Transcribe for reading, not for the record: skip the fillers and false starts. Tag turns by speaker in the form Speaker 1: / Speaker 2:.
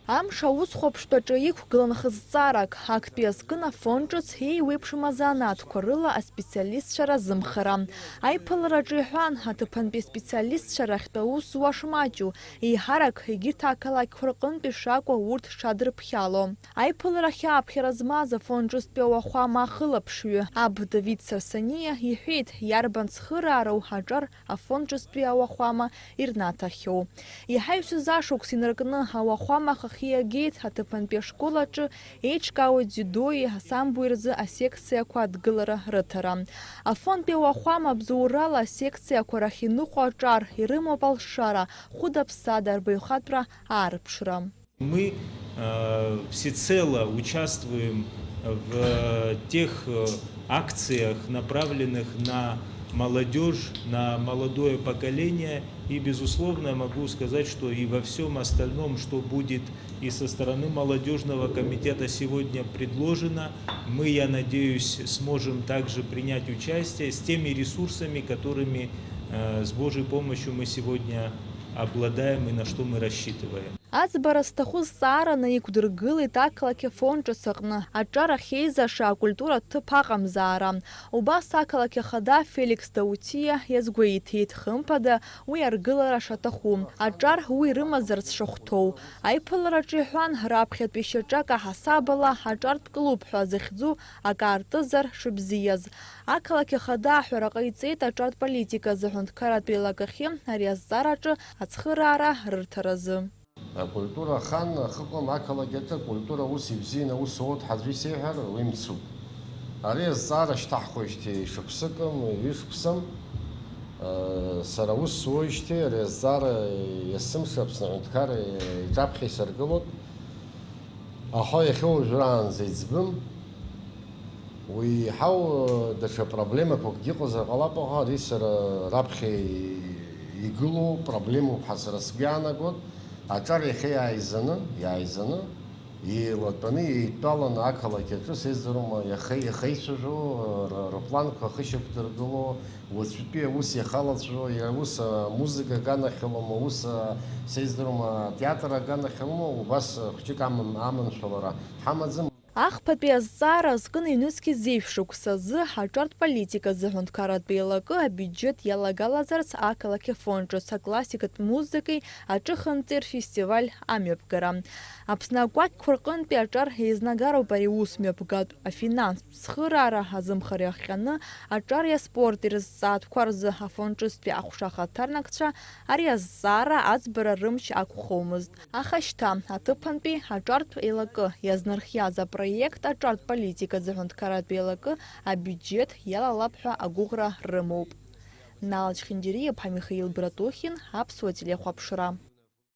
Speaker 1: Амш аусхәаԥштәаҿы иқәгылан хызҵаарак, актәи азкын афонд ҿыц еиуеиԥшым азанааҭқәа рыла аспециалистцәа разымхара. Аиԥылараҿы иҳәан, аҭыԥантәи специалистцәа рахьтә аус зуа шмаҷу, еиҳарак егьырҭ ақалақьқәа рҟынтә ишакәу урҭ шадырԥхьало. Аиԥылара хьааԥхьара змаз афонд ҿыцтәи ауахәама ахылаԥшҩы аб Давид Сарсаниа иҳәеит, иарбан цхыраароу аҿар афонд ҿыцтәи ауахәама ирнаҭахьоу. Иҳаҩсыз ашықәс инаркны ауахәама хахиагеит аҭыԥантәи ашкол аҿы еиҿкаауеит дзюдои асамбои рзы асекциақәа адгылара рыҭара. Афондтәи ауахәама бзоурала асекциақәа рахь иныҟәо аҿар ирымоуп алшара, хәыда-ԥсада рбаҩхатәра аарԥшра.
Speaker 2: Мы всецело участвуем в тех акциях, направленных на молодежь, на молодое поколение. И, безусловно, могу сказать, что и во всем остальном, что будет и со стороны молодежного комитета сегодня предложено, мы, я надеюсь, сможем также принять участие с теми ресурсами, которыми с Божьей помощью мы сегодня обладаем и на что мы рассчитываем.
Speaker 1: Аӡбара зҭаху зҵаараны иқәдыргылеит ақалақь афонд ҿыц аҟны аҿар ахьеизаша акультура ҭыԥ аҟамзаара. Убас ақалақь ахада Феликс Даутиа иазгәеиҭеит, хымԥада уи аргылара шаҭаху, аҿар уи ирымазарц шахәҭоу. Аиԥылараҿы иҳәан, раԥхьатәи шьаҿак аҳасабала аҿартә клуб ҳәа захьӡу акаартызар шыбзиаз. Ақалақь ахада аҳәара ҟаиҵеит аҿартә политика зыҳәынҭқарратә еилагахьы ари азҵаараҿы ацхыраара рырҭаразы.
Speaker 3: Акультура хан хыҟам ақалақь культура ус ибзианы ус оуит ҳаӡәы исеиҳәар уи мцуп. Ари азҵаара шьҭаҳхуеижьҭеи шықәсыкым, ҩышықәсам, сара ус суеижьҭеи ари азҵаара иасымша Аԥсны Аҳәынҭқар иҿаԥхьа исыргылоит. Аҳа иахьоуажәраанӡа иӡбым. Уи иаҳау даҽа проблемақәакгьы ыҟазар ҟалап аха ари сара раԥхьа игылоу проблемоуп ҳәа сара сгәы иаанагоит. Аҿар иахьа иааизаны, еилатәаны, еидтәаланы ақалақь аҿы сеидрыма иахеицәажәо, рпланқәа ахышьақәдыргыло, уаҵәтәи аус иахалацәажәо, аус амузыка аганахьалома, аус сеидрыма атеатр аганахьалома, убас хәҷык аманшәалара ҳамаӡам.
Speaker 1: Ахԥатәи азҵаара азкын иҩнызқьыз зеиԥшықәса азы аҿартә политика зыҳәынҭқарратә еилагы абиуџьет иалагалазарц ақалақь афонд ҿыц аклассикатә музыкеи аҿыхынҵеи рфестиваль амҩаԥгара. Аԥсны акәакьқәа рҟынтәи аҿар еизнагароуп ари аус мҩаԥгатә, афинанстә цхыраара азымхара иахҟьаны аҿари аспорти рызҵаатәқәа рзы афонд ҿыцтәи аҟәша ахаҭарнакцәа ари азҵаара аӡбара рымч ақәхомызт. Аха шьҭа аҭыԥантәи аҿартә еилагы иазнархиаз апроект аҿартә политика зыҳәынҭқарратә еилагы абиуџьет иалалап ҳәа агәыӷра рымоуп. Налач Хиндириев, Михаил Братухин, Аԥсуа телехәаԥшра.